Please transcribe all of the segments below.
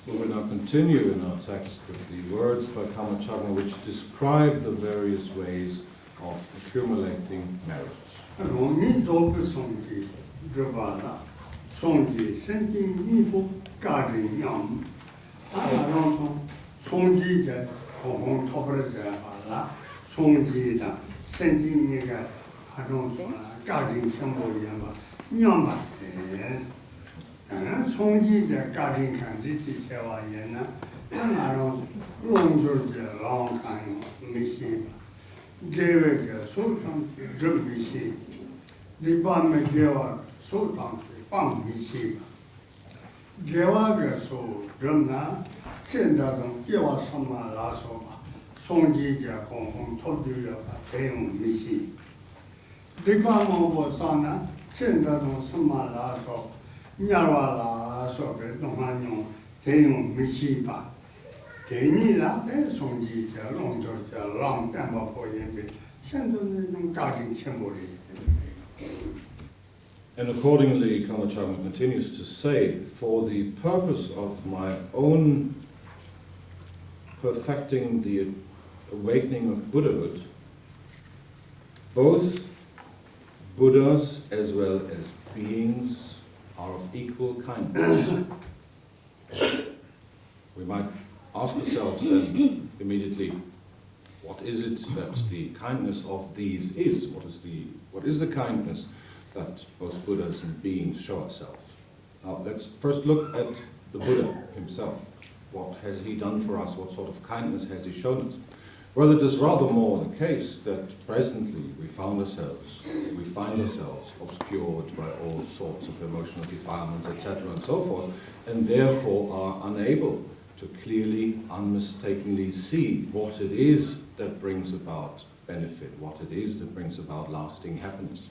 We will now continue in our text with the words by Kamachakma which describe the various ways of accumulating merit. And accordingly, Kamachakma continues to say, for the purpose of my own perfecting the awakening of Buddhahood, both Buddhas as well as beings are of equal kindness. We might ask ourselves then immediately, what is it that the kindness of these is? What is the kindness that both Buddhas and beings show ourselves? Now let's first look at the Buddha himself. What has he done for us? What sort of kindness has he shown us? Well, it is rather more the case that presently we find ourselves obscured by all sorts of emotional defilements, etc. and so forth, and therefore are unable to clearly, unmistakably see what it is that brings about benefit, what it is that brings about lasting happiness.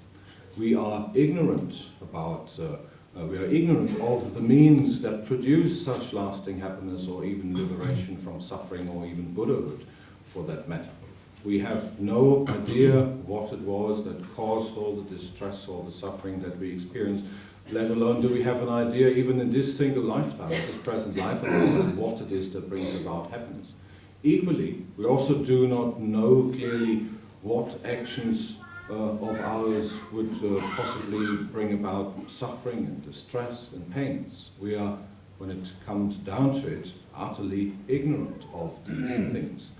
We are ignorant about, of the means that produce such lasting happiness or even liberation from suffering or even Buddhahood for that matter. We have no idea what it was that caused all the distress, all the suffering that we experience, let alone do we have an idea even in this single lifetime, this present life of ours, what it is that brings about happiness. Equally, we also do not know clearly what actions of ours would possibly bring about suffering and distress and pains. We are, when it comes down to it, utterly ignorant of these things.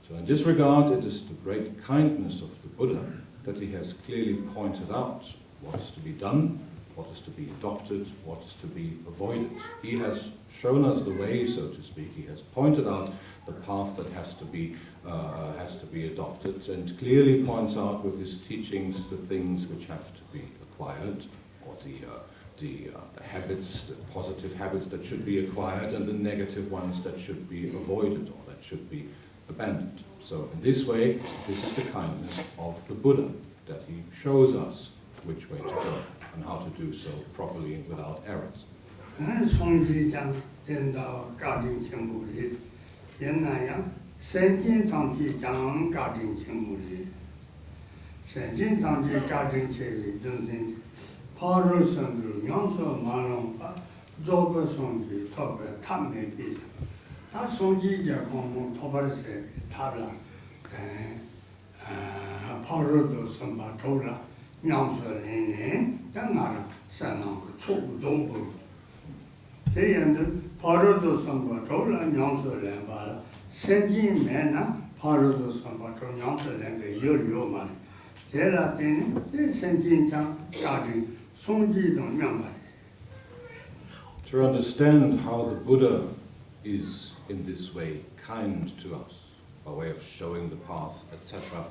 So in this regard, it is the great kindness of the Buddha that he has clearly pointed out what is to be done, what is to be adopted, what is to be avoided. He has shown us the way, so to speak. He has pointed out the path that has to be adopted, and clearly points out with his teachings the things which have to be acquired, or the habits, the positive habits that should be acquired, and the negative ones that should be avoided or that should be abandoned. So in this way, this is the kindness of the Buddha, that he shows us which way to go and how to do so properly and without errors. To understand how the Buddha is in this way kind to us, by way of showing the path, etc.,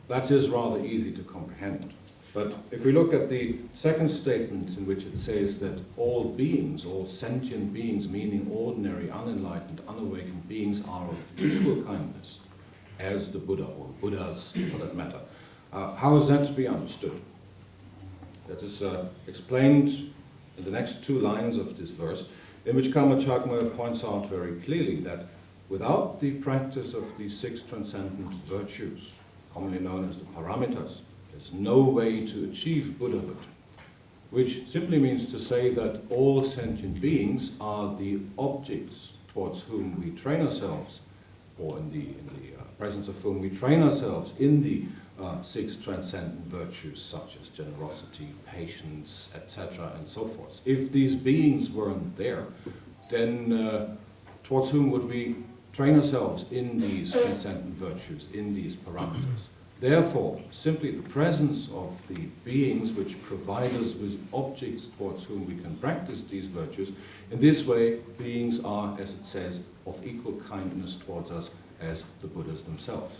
that is rather easy to comprehend. But if we look at the second statement in which it says that all beings, all sentient beings, meaning ordinary, unenlightened, unawakened beings, are of equal kindness, as the Buddha, or Buddhas for that matter, how is that to be understood? That is explained in the next two lines of this verse, in which Kamachakma points out very clearly that without the practice of these 6 transcendent virtues, commonly known as the Paramitas, there's no way to achieve Buddhahood, which simply means to say that all sentient beings are the objects towards whom we train ourselves, or in the presence of whom we train ourselves in the 6 transcendent virtues such as generosity, patience, etc. and so forth. If these beings weren't there, then towards whom would we train ourselves in these transcendent virtues, in these parameters? Therefore, simply the presence of the beings which provide us with objects towards whom we can practice these virtues, in this way beings are, as it says, of equal kindness towards us as the Buddhas themselves.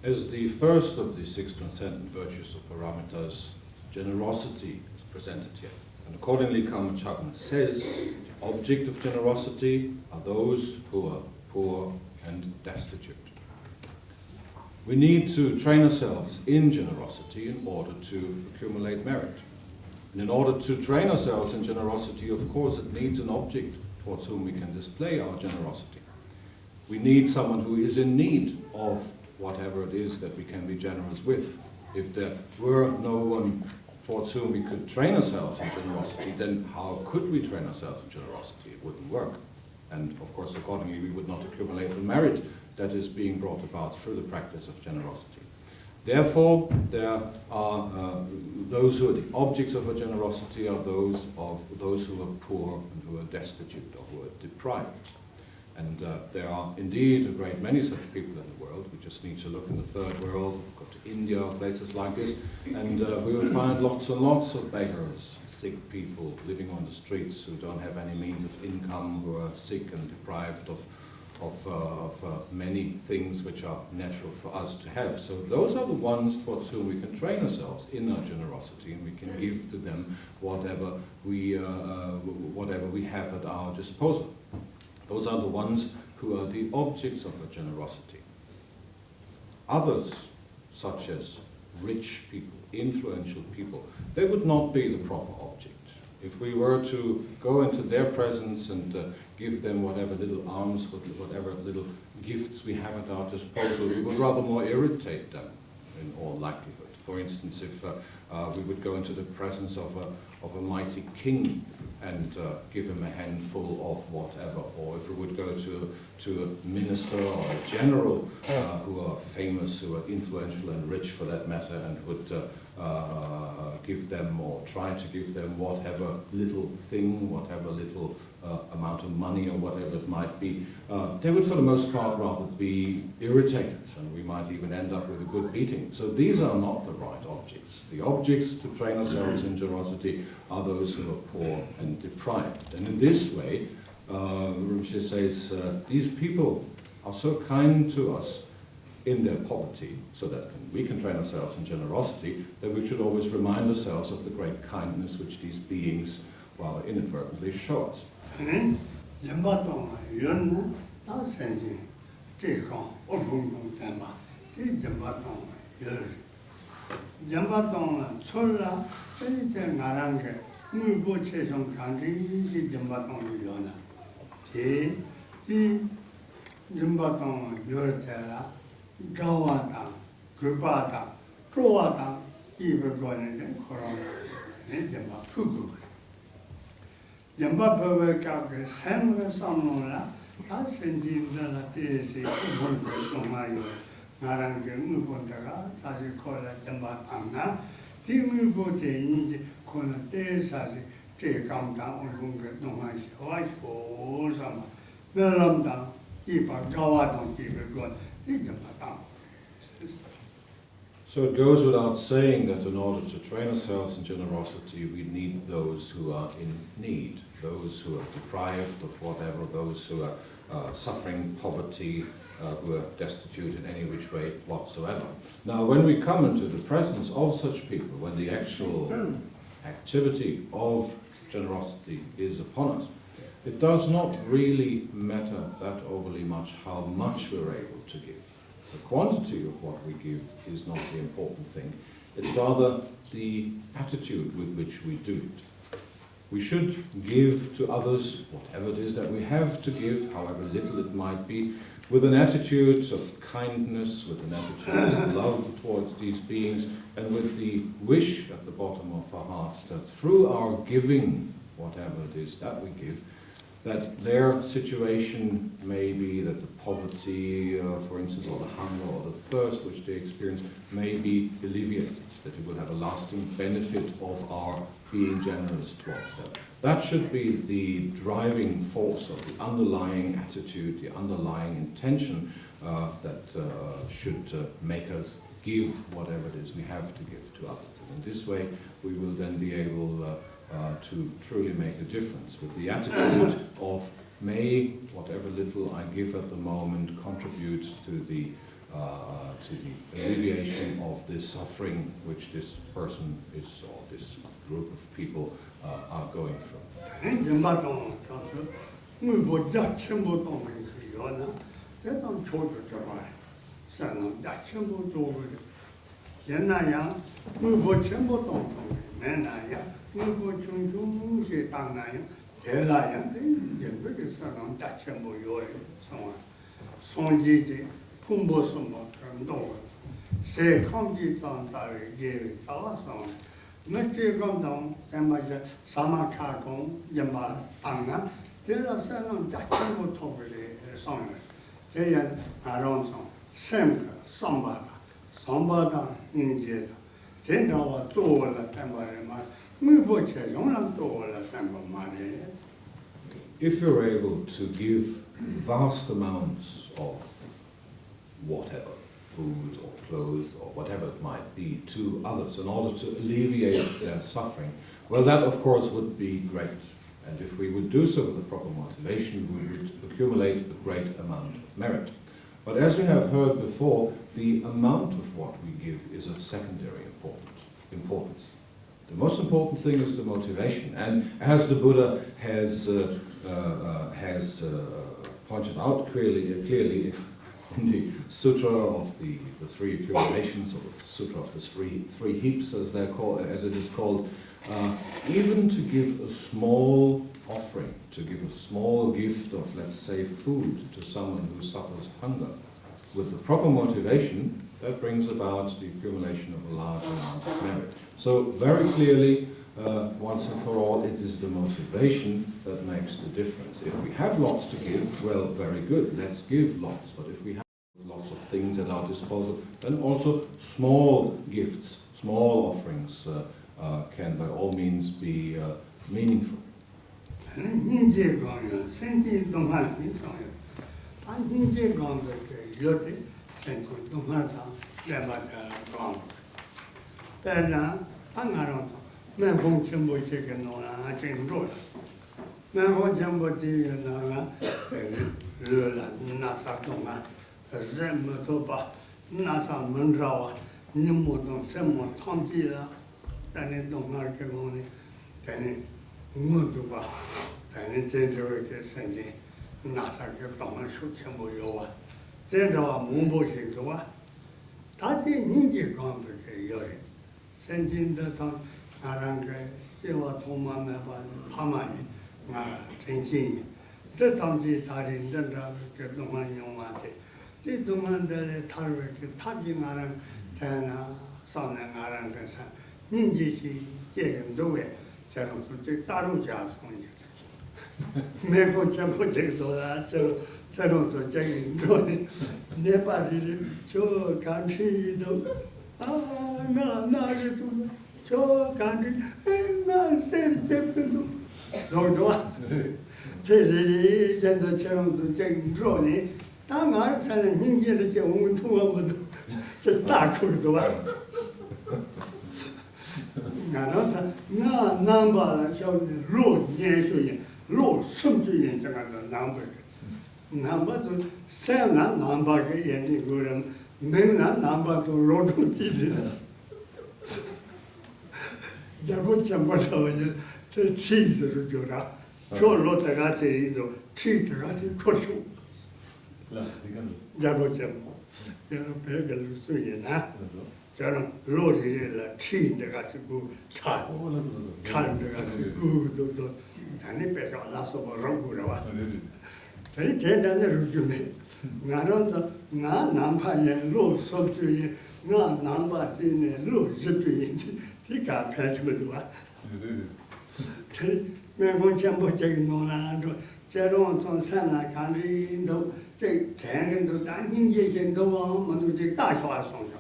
As the first of the 6 transcendent virtues of Paramitas, generosity is presented here. And accordingly, Karma Chakra says, the object of generosity are those who are poor and destitute. We need to train ourselves in generosity in order to accumulate merit. And in order to train ourselves in generosity, of course, it needs an object towards whom we can display our generosity. We need someone who is in need of whatever it is that we can be generous with. If there were no one towards whom we could train ourselves in generosity, then how could we train ourselves in generosity? It wouldn't work. And of course, accordingly, we would not accumulate the merit that is being brought about through the practice of generosity. Therefore, there are those who are the objects of our generosity are those who are poor and who are destitute or who are deprived. And there are indeed a great many such people in the world. We just need to look in the third world, go to India, places like this, and we will find lots and lots of beggars, sick people living on the streets who don't have any means of income, who are sick and deprived of many things which are natural for us to have. So those are the ones towards whom we can train ourselves in our generosity, and we can give to them whatever we have at our disposal. Those are the ones who are the objects of our generosity. Others, such as rich people, influential people, they would not be the proper object. If we were to go into their presence and give them whatever little alms, whatever little gifts we have at our disposal, we would rather more irritate them in all likelihood. For instance, if we would go into the presence of a mighty king and give him a handful of whatever, or if we would go to a minister or a general who are famous, who are influential and rich for that matter, and would give them or try to give them whatever little thing, whatever little amount of money or whatever it might be, they would for the most part rather be irritated, and we might even end up with a good beating. So these are not the right objects. The objects to train ourselves in generosity are those who are poor and deprived. And in this way, Rinpoche says, these people are so kind to us in their poverty, so that we can train ourselves in generosity, then we should always remind ourselves of the great kindness which these beings, well, inadvertently show us. So it goes without saying that in order to train ourselves in generosity, we need those who are in need, those who are deprived of whatever, those who are suffering poverty, who are destitute in any which way whatsoever. Now, when we come into the presence of such people, when the actual activity of generosity is upon us, it does not really matter that overly much how much we're able to give. The quantity of what we give is not the important thing. It's rather the attitude with which we do it. We should give to others whatever it is that we have to give, however little it might be, with an attitude of kindness, with an attitude of love towards these beings, and with the wish at the bottom of our hearts that through our giving, whatever it is that we give, that their situation may be that the poverty, for instance, or the hunger or the thirst which they experience may be alleviated, that it will have a lasting benefit of our being generous towards them. That should be the driving force of the underlying attitude, the underlying intention that should make us give whatever it is we have to give to others. And in this way, we will then be able to truly make a difference with the attitude of may whatever little I give at the moment contribute to the alleviation of this suffering which this person is, or this group of people are going through. If you're able to give vast amounts of whatever, food or clothes or whatever it might be, to others in order to alleviate their suffering, well, that of course would be great. And if we would do so with the proper motivation, we would accumulate a great amount of merit. But as we have heard before, the amount of what we give is of secondary importance. The most important thing is the motivation, and as the Buddha has pointed out clearly in the Sutra of the three accumulations, or the Sutra of the three heaps, as it is called, even to give a small offering, to give a small gift of, let's say, food to someone who suffers hunger, with the proper motivation, that brings about the accumulation of a large amount of merit. So very clearly, once and for all, it is the motivation that makes the difference. If we have lots to give, well, very good, let's give lots. But if we have lots of things at our disposal, then also small gifts, small offerings can by all means be meaningful. Nasa Mundrawa, Nimudon, Semo, Tomtila, then it don't mark a money, then it Muduba, then it dangerous sending Nasa Gapama Shukambo Yoa. Then there are Mumbo Shindoa. That is Ninja Gombe Yori. Sending the tongue, Naranga, Jewa Toma Maba, Hamai, Tenki. The tongue Tarin, the Rabbit, the one you wanted. The demand that Tarvik, Taji Naran, Tana, Son and Naranga, Ninji, Jay and Doe, Jeron to take Tarujas on you. Never jump to take that, Jeron to Jay and Doe. Never did show country, though. Ah, no, show country, and not send them to do. Teddy, and the Jeron to Jay and Doe. I'm not saying Ninja the Young to the dark to the one. No number shows the road, yes, low, something in the number. Number to sell that number, and the good men that number to road to the Jabucha, the cheese of Jura. Show Lotagati, treat the Rati. Jabucha, Begel Suya, Jaron loaded a tree that got to go time that got to go, and it better last of a rogue. They tell another argument. Nanota, Nampa, low subject, no number in a low zippy, he can't patch with what. Memon taking no land, Jaron on Sana country, no. Take Tenga to Ninja and go on and take that was on.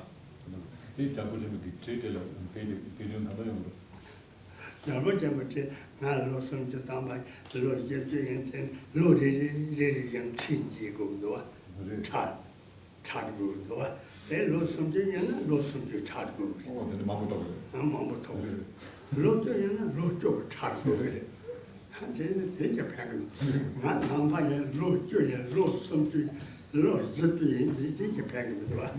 Jabuja, now lost some to down by the Lord Jeffrey and loaded and Chingy go door. Tad go door. They lost some and lost some to Tad go. I'm on top of it. Load and load your Tad go. Take a packet. Not number and load joy and load something, load zippy and take a packet with one.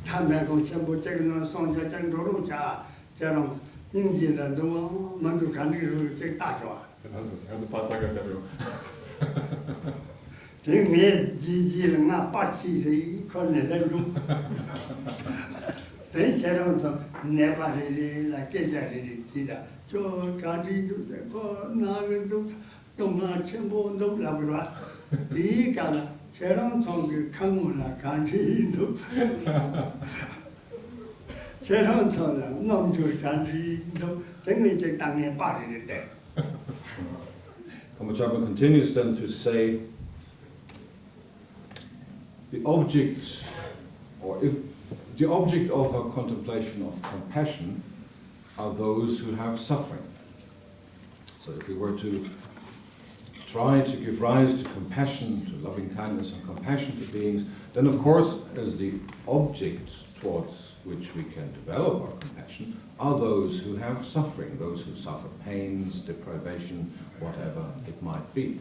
Come back on Chambo taking on song that and Rocha, Jaron, Indian and the one, Mandu country will take that one. That's a part I got to They made Gigi and not Pachi, calling it room. Then Jaron never really like a so country do the poor, Nagan don't not Chambo, no Labra. The Gala, Sharon Tongue, Kamuna country, Sharon Tongue, non to country, then we take down a party there. Kamachapa continues then to say the object, or if the object of a contemplation of compassion are those who have suffering. So if we were to try to give rise to compassion, to loving kindness and compassion to beings, then of course as the object towards which we can develop our compassion are those who have suffering, those who suffer pains, deprivation, whatever it might be.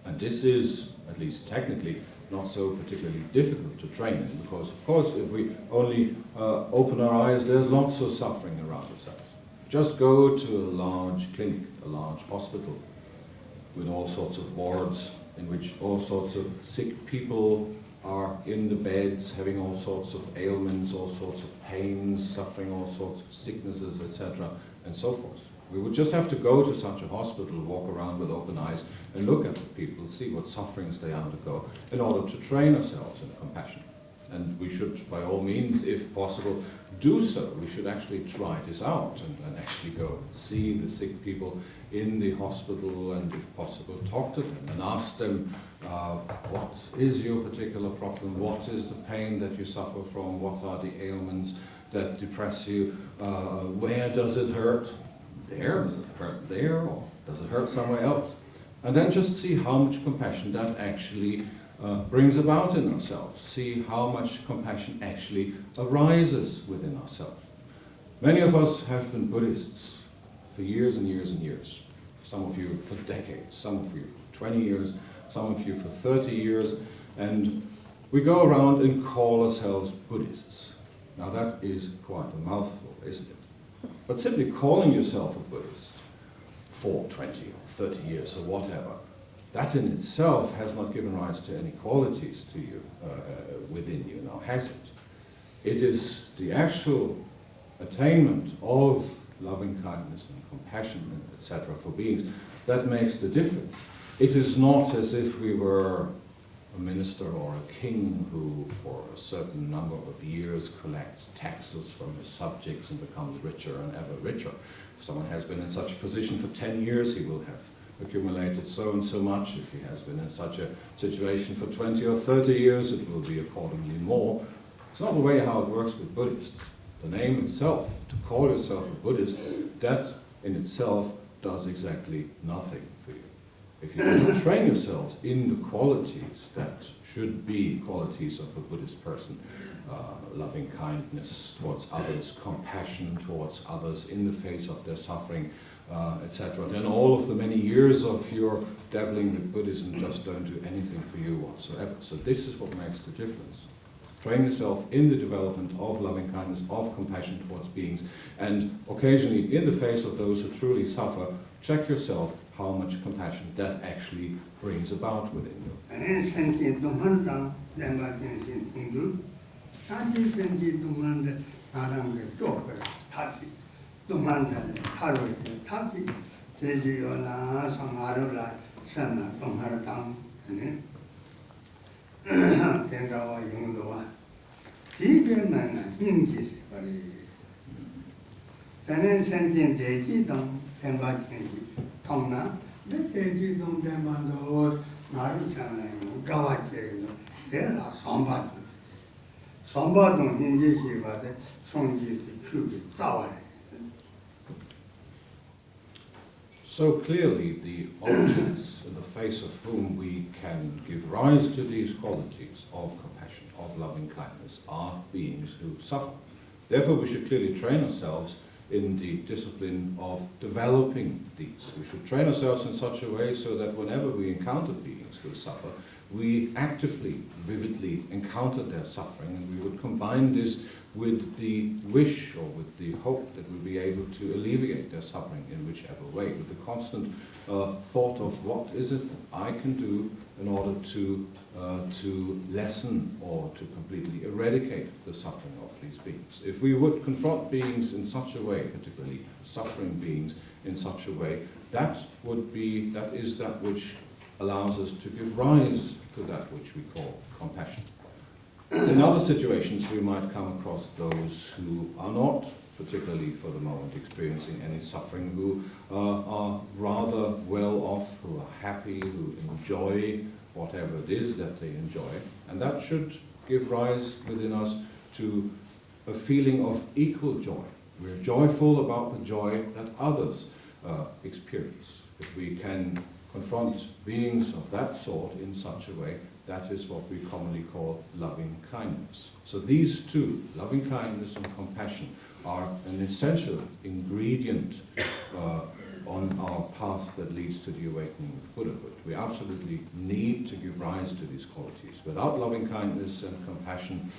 And this is, at least technically, not so particularly difficult to train in, because of course if we only open our eyes, there's lots of suffering around ourselves. Just go to a large clinic, a large hospital, with all sorts of wards in which all sorts of sick people are in the beds, having all sorts of ailments, all sorts of pains, suffering all sorts of sicknesses, etc., and so forth. We would just have to go to such a hospital, walk around with open eyes, and look at the people, see what sufferings they undergo, in order to train ourselves in compassion. And we should, by all means, if possible, do so. We should actually try this out and actually go see the sick people in the hospital and, if possible, talk to them and ask them, what is your particular problem? What is the pain that you suffer from? What are the ailments that depress you? Where does it hurt? There? Does it hurt there? Or does it hurt somewhere else? And then just see how much compassion that actually brings about in ourselves. See how much compassion actually arises within ourselves. Many of us have been Buddhists for years and years and years. Some of you for decades, some of you for 20 years, some of you for 30 years, and we go around and call ourselves Buddhists. Now that is quite a mouthful, isn't it? But simply calling yourself a Buddhist for 20 or 30 years or whatever, that in itself has not given rise to any qualities to you, within you, now has it? It is the actual attainment of loving kindness and compassion, etc., for beings that makes the difference. It is not as if we were a minister or a king who, for a certain number of years, collects taxes from his subjects and becomes richer and ever richer. If someone has been in such a position for 10 years, he will have accumulated so and so much. If he has been in such a situation for 20 or 30 years, it will be accordingly more. It's not the way how it works with Buddhists. The name itself, to call yourself a Buddhist, that in itself does exactly nothing for you. If you don't train yourselves in the qualities that should be qualities of a Buddhist person, loving kindness towards others, compassion towards others in the face of their suffering, etc., then all of the many years of your dabbling with Buddhism just don't do anything for you whatsoever. So this is what makes the difference. Train yourself in the development of loving kindness, of compassion towards beings, and occasionally, in the face of those who truly suffer, check yourself how much compassion that actually brings about within you. Tenga wa yung wa dige na yin ji se bari tenen senjin deji dong tenba ji tong na de deji dong tenba do naru sana yung gawa je no de la somba dong yin ji ji ba de song ji chu bi za wa. So clearly, the objects in the face of whom we can give rise to these qualities of compassion, of loving kindness, are beings who suffer. Therefore, we should clearly train ourselves in the discipline of developing these. We should train ourselves in such a way so that whenever we encounter beings who suffer, we actively, vividly encounter their suffering, and we would combine this with the wish or with the hope that we'll be able to alleviate their suffering in whichever way, with the constant thought of what is it that I can do in order to lessen or to completely eradicate the suffering of these beings. If we would confront beings in such a way, particularly suffering beings in such a way, that is that which allows us to give rise to that which we call compassion. In other situations, we might come across those who are not, particularly for the moment, experiencing any suffering, who are rather well off, who are happy, who enjoy whatever it is that they enjoy. And that should give rise within us to a feeling of equal joy. We're joyful about the joy that others experience. If we can confront beings of that sort in such a way, that is what we commonly call loving kindness. So these two, loving kindness and compassion, are an essential ingredient on our path that leads to the awakening of Buddhahood. We absolutely need to give rise to these qualities. Without loving kindness and compassion,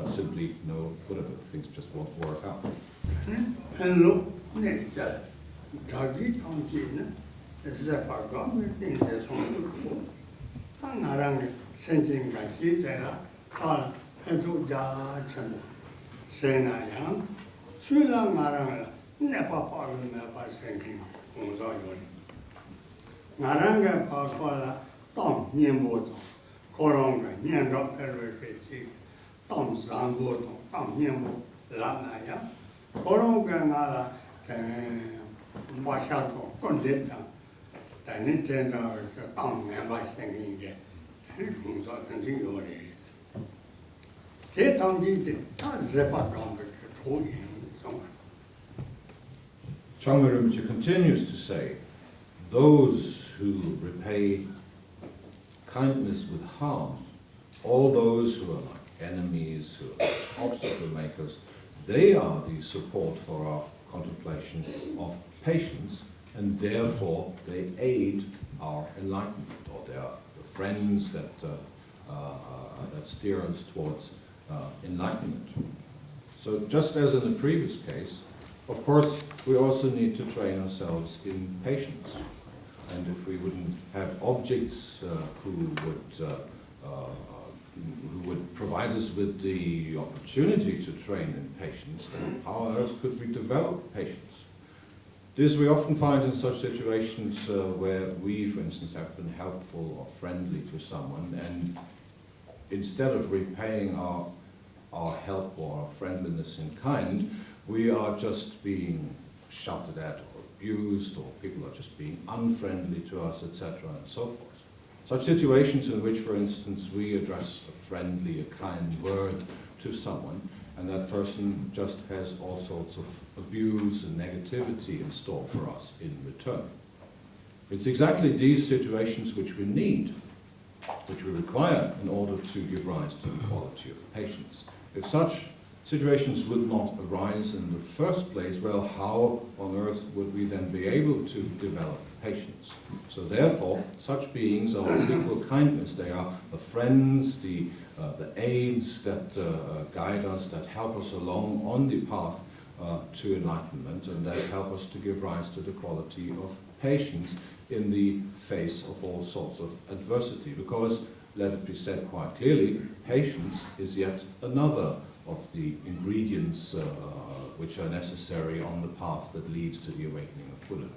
simply no Buddhahood. Things just won't work out. 나랑 생긴 같이 제가 해도 자참 세나야 수랑 나랑 내가 봐는 내가 생긴 공사요리 나랑 그 봐봐라 또 년보도 그런 거 년도 이렇게 또 장보도 또 년보 라나야 그런 거 나라 마샤고 건됐다但你见到这当年把现金给，工作真是有的。这当地的他是把装备给抽烟送。Changma Rinpoche continues to say, those who repay kindness with harm, all those who are like enemies, who are like obstacle makers, they are the support for our contemplation of patience, and therefore they aid our enlightenment, or they are friends that steer us towards enlightenment. So just as in the previous case, of course, we also need to train ourselves in patience. And if we wouldn't have objects who would provide us with the opportunity to train in patience, then how on earth could we develop patience? This we often find in such situations where we, for instance, have been helpful or friendly to someone, and instead of repaying our help or our friendliness in kind, we are just being shouted at or abused, or people are just being unfriendly to us, etc., and so forth. Such situations in which, for instance, we address a friendly, a kind word to someone, and that person just has all sorts of abuse and negativity in store for us in return. It's exactly these situations which we need, which we require in order to give rise to the quality of patience. If such situations would not arise in the first place, well, how on earth would we then be able to develop patience? So therefore, such beings are of equal kindness. They are the friends, the aids that guide us, that help us along on the path to enlightenment, and that help us to give rise to the quality of patience in the face of all sorts of adversity. Because, let it be said quite clearly, patience is yet another of the ingredients which are necessary on the path that leads to the awakening of Buddha.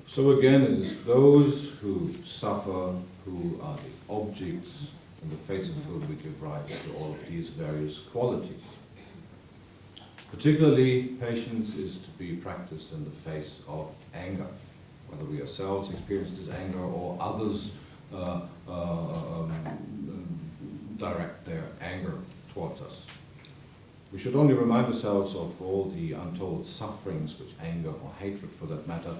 So again, it is those who suffer, who are the objects in the face of whom we give rise to all of these various qualities. Particularly, patience is to be practiced in the face of anger, whether we ourselves experience this anger or others direct their anger towards us. We should only remind ourselves of all the untold sufferings which anger, or hatred for that matter,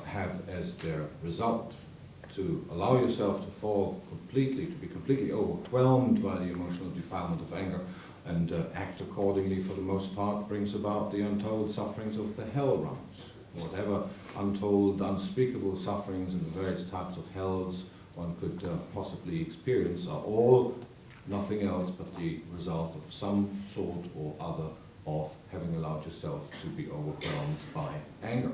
have as their result. To allow yourself to fall completely, to be completely overwhelmed by the emotional defilement of anger and act accordingly for the most part, brings about the untold sufferings of the hell realms. Whatever untold, unspeakable sufferings in the various types of hells one could possibly experience are all nothing else but the result of some sort or other of having allowed yourself to be overwhelmed by anger.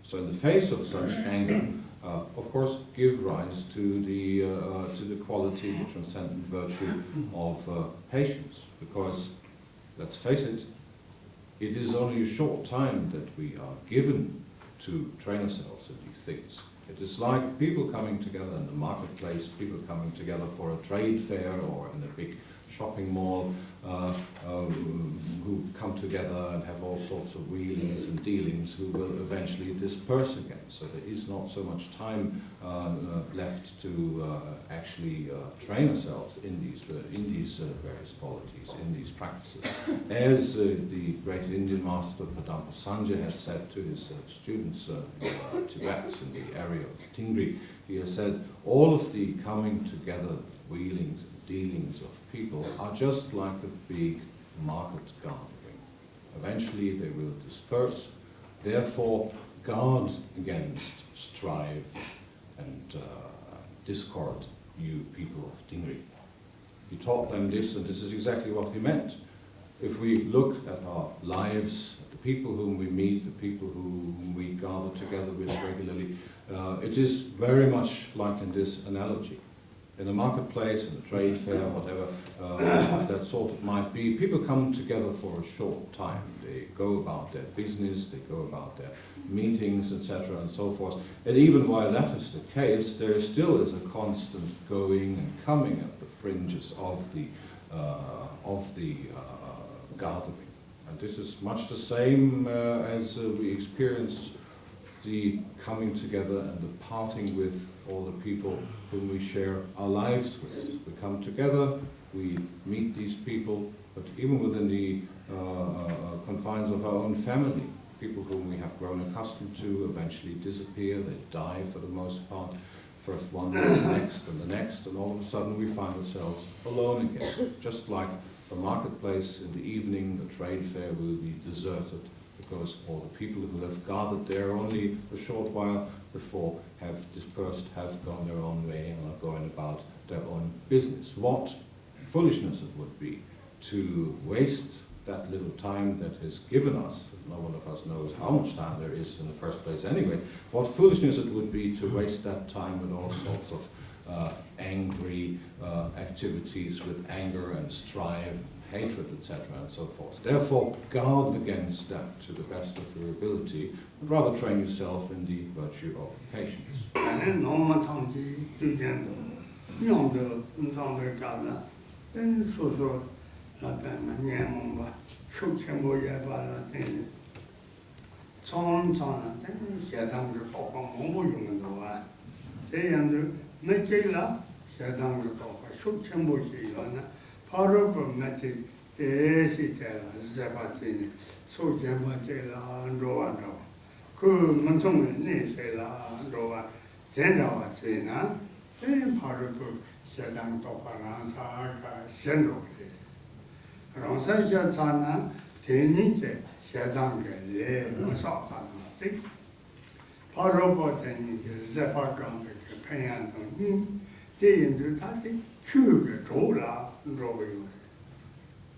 So in the face of such anger, of course, give rise to the quality, the transcendent virtue of patience. Because, let's face it, it is only a short time that we are given to train ourselves in these things. It is like people coming together in the marketplace, people coming together for a trade fair or in a big shopping mall, who come together and have all sorts of wheelings and dealings who will eventually disperse again. So there is not so much time left to actually train ourselves in these various qualities, in these practices. As the great Indian master Padampa Sanja has said to his students in Tibet, in the area of Tingri, he has said, all of the coming together wheelings and dealings of people are just like a big market gathering. Eventually they will disperse. Therefore, guard against strife and discord, you people of Tingri. He taught them this, and this is exactly what he meant. If we look at our lives, at the people whom we meet, the people whom we gather together with regularly, it is very much like in this analogy. In a marketplace, in a trade fair, whatever of that sort it might be, people come together for a short time. They go about their business, they go about their meetings, etc., and so forth. And even while that is the case, there still is a constant going and coming at the fringes of the gathering. And this is much the same as we experience the coming together and the parting with all the people whom we share our lives with. We come together, we meet these people, but even within the confines of our own family, people whom we have grown accustomed to eventually disappear, they die for the most part. First one, then the next, and all of a sudden we find ourselves alone again. Just like the marketplace in the evening, the trade fair will be deserted, because all the people who have gathered there only a short while before have dispersed, have gone their own way, and are going about their own business. What foolishness it would be to waste that little time that is given us. No one of us knows how much time there is in the first place anyway. What foolishness it would be to waste that time with all sorts of angry activities, with anger and strife, hatred, etc., and so forth. Therefore, guard against that to the best of your ability, and rather train yourself in the virtue of patience.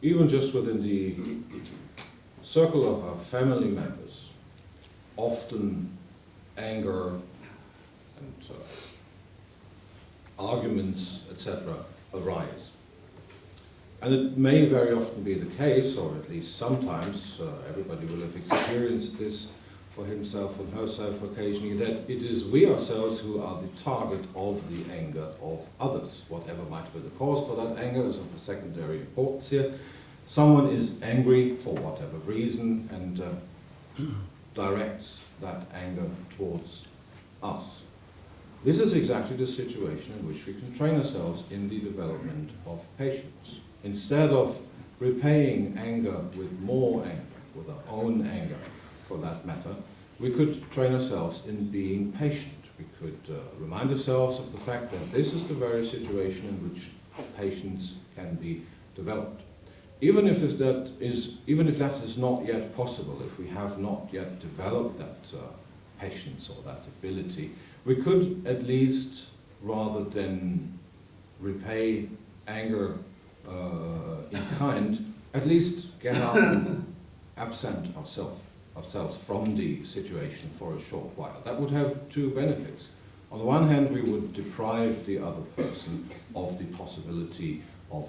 Even just within the circle of our family members, often anger and arguments, etc., arise. And it may very often be the case, or at least sometimes, everybody will have experienced this for himself and herself occasionally, that it is we ourselves who are the target of the anger of others. Whatever might be the cause for that anger is of a secondary importance here. Someone is angry for whatever reason and directs that anger towards us. This is exactly the situation in which we can train ourselves in the development of patience. Instead of repaying anger with more anger, with our own anger for that matter, we could train ourselves in being patient. We could remind ourselves of the fact that this is the very situation in which patience can be developed. Even if that is not yet possible, if we have not yet developed that patience or that ability, we could at least, rather than repay anger in kind, at least get up and absent ourselves from the situation for a short while. That would have two benefits. On the one hand, we would deprive the other person of the possibility of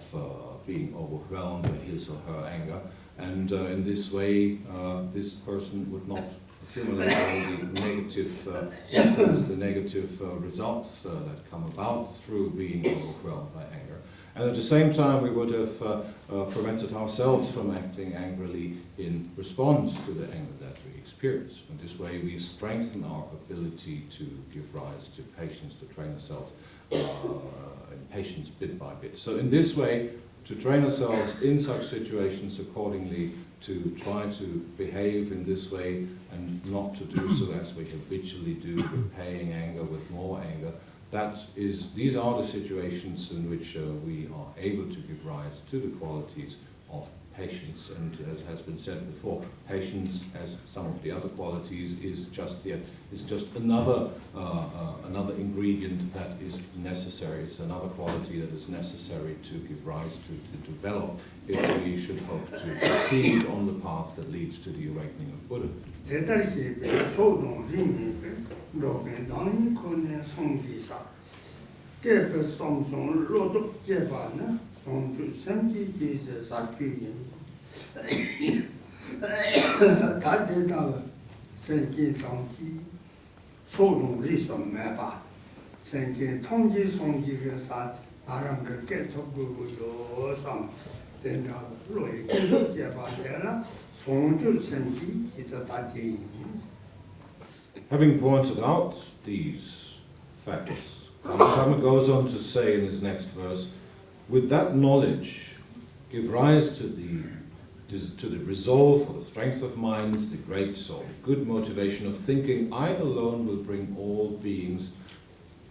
being overwhelmed by his or her anger, and in this way, this person would not accumulate all the negative results that come about through being overwhelmed by anger. And at the same time, we would have prevented ourselves from acting angrily in response to the anger that we experience. And this way, we strengthen our ability to give rise to patience, to train ourselves in patience bit by bit. So in this way, to train ourselves in such situations accordingly, to try to behave in this way and not to do so as we habitually do, repaying anger with more anger. These are the situations in which we are able to give rise to the qualities of patience. And as has been said before, patience, as some of the other qualities, is just another ingredient that is necessary. It's another quality that is necessary to give rise to develop if we should hope to proceed on the path that leads to the awakening of Buddha. Having pointed out these facts, Dharma goes on to say in his next verse, with that knowledge, give rise to the resolve or the strength of mind, the great soul, the good motivation of thinking, I alone will bring all beings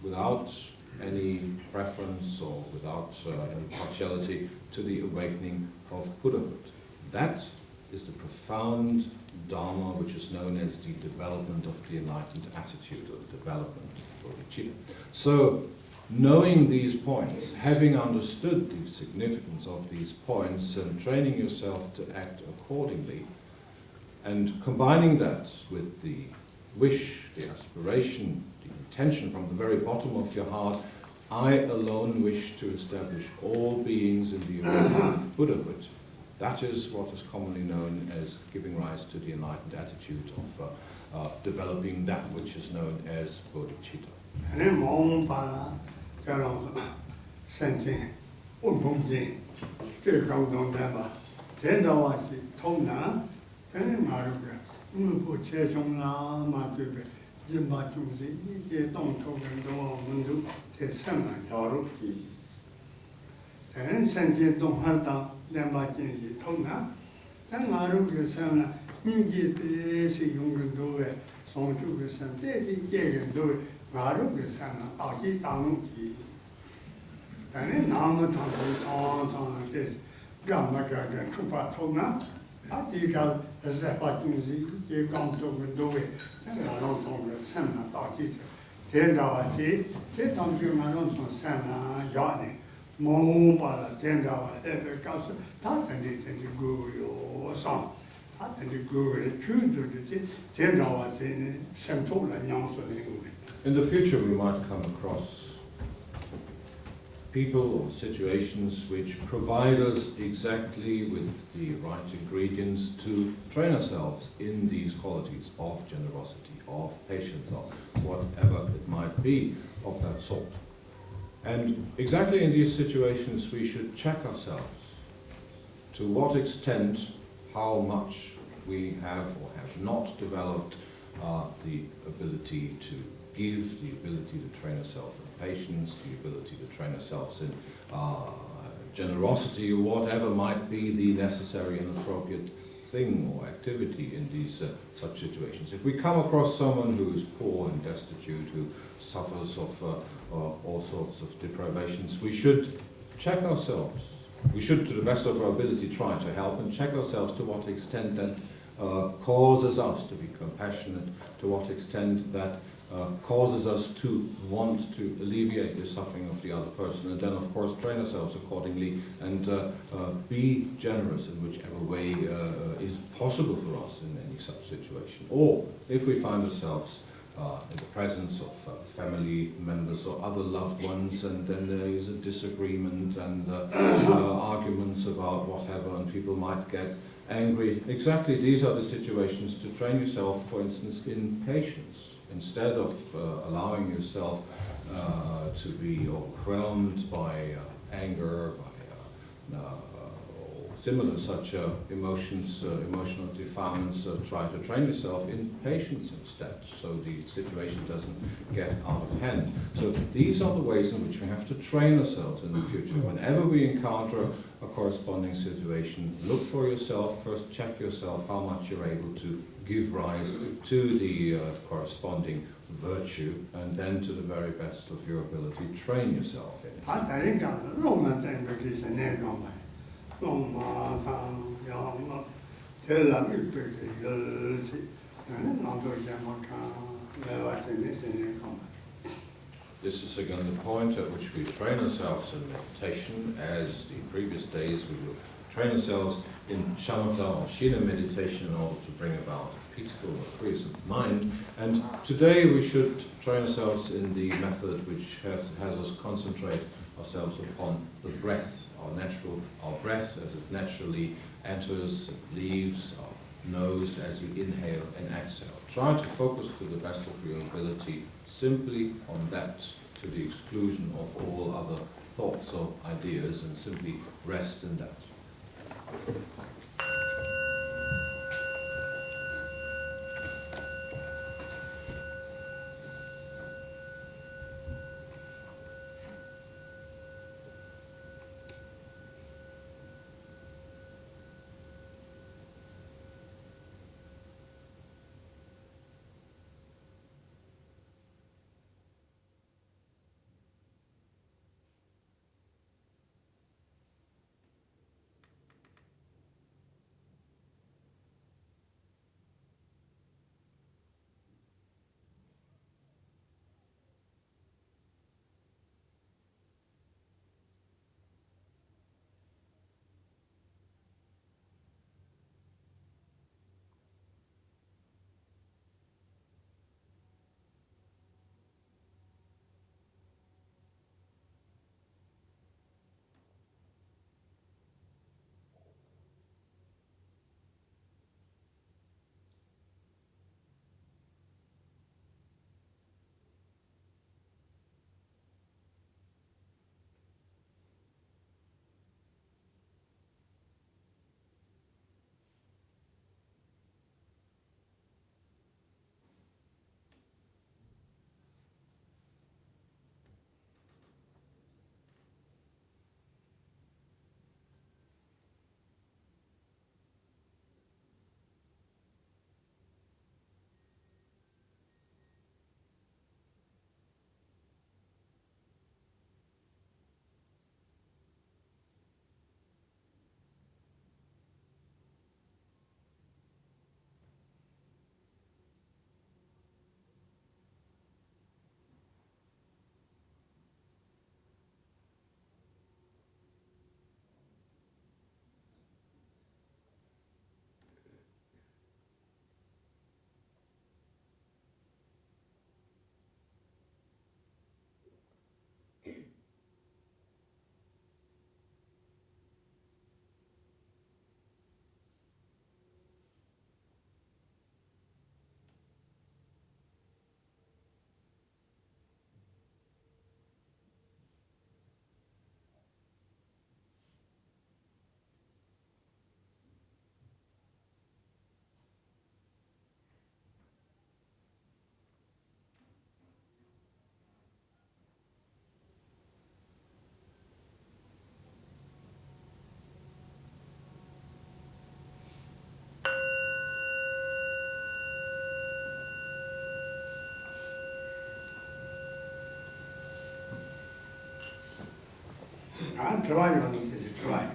without any preference or without any partiality to the awakening of Buddhahood. That is the profound Dharma which is known as the development of the enlightened attitude, or the development of Bodhicitta. So, knowing these points, having understood the significance of these points and training yourself to act accordingly, and combining that with the wish, the aspiration, the intention from the very bottom of your heart, I alone wish to establish all beings in the awakening of Buddhahood. That is what is commonly known as giving rise to the enlightened attitude of developing that which is known as Bodhicitta. In the future we might come across people or situations which provide us exactly with the right ingredients to train ourselves in these qualities of generosity, of patience, or whatever it might be of that sort. And exactly in these situations we should check ourselves to what extent, how much we have or have not developed the ability to give, the ability to train ourselves in patience, the ability to train ourselves in generosity, or whatever might be the necessary and appropriate thing or activity in these such situations. If we come across someone who is poor and destitute, who suffers of all sorts of deprivations, we should check ourselves. We should, to the best of our ability, try to help and check ourselves to what extent that causes us to be compassionate, to what extent that causes us to want to alleviate the suffering of the other person, and then of course train ourselves accordingly and be generous in whichever way is possible for us in any such situation. Or if we find ourselves in the presence of family members or other loved ones, and then there is a disagreement and arguments about whatever, and people might get angry. Exactly, these are the situations to train yourself, for instance, in patience. Instead of allowing yourself to be overwhelmed by anger, by similar such emotions, emotional defilements, try to train yourself in patience instead, so the situation doesn't get out of hand. So these are the ways in which we have to train ourselves in the future. Whenever we encounter a corresponding situation, look for yourself, first check yourself how much you're able to give rise to the corresponding virtue, and then to the very best of your ability, train yourself in it. This is again the point at which we train ourselves in meditation. As the previous days, we will train ourselves in shamatha or shina meditation in order to bring about a peaceful or quiescent mind. And today we should train ourselves in the method which has us concentrate ourselves upon the breath, our breath as it naturally enters and leaves our nose as we inhale and exhale. Try to focus to the best of your ability simply on that, to the exclusion of all other thoughts or ideas, and simply rest in that. Try, you need to try.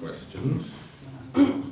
Questions?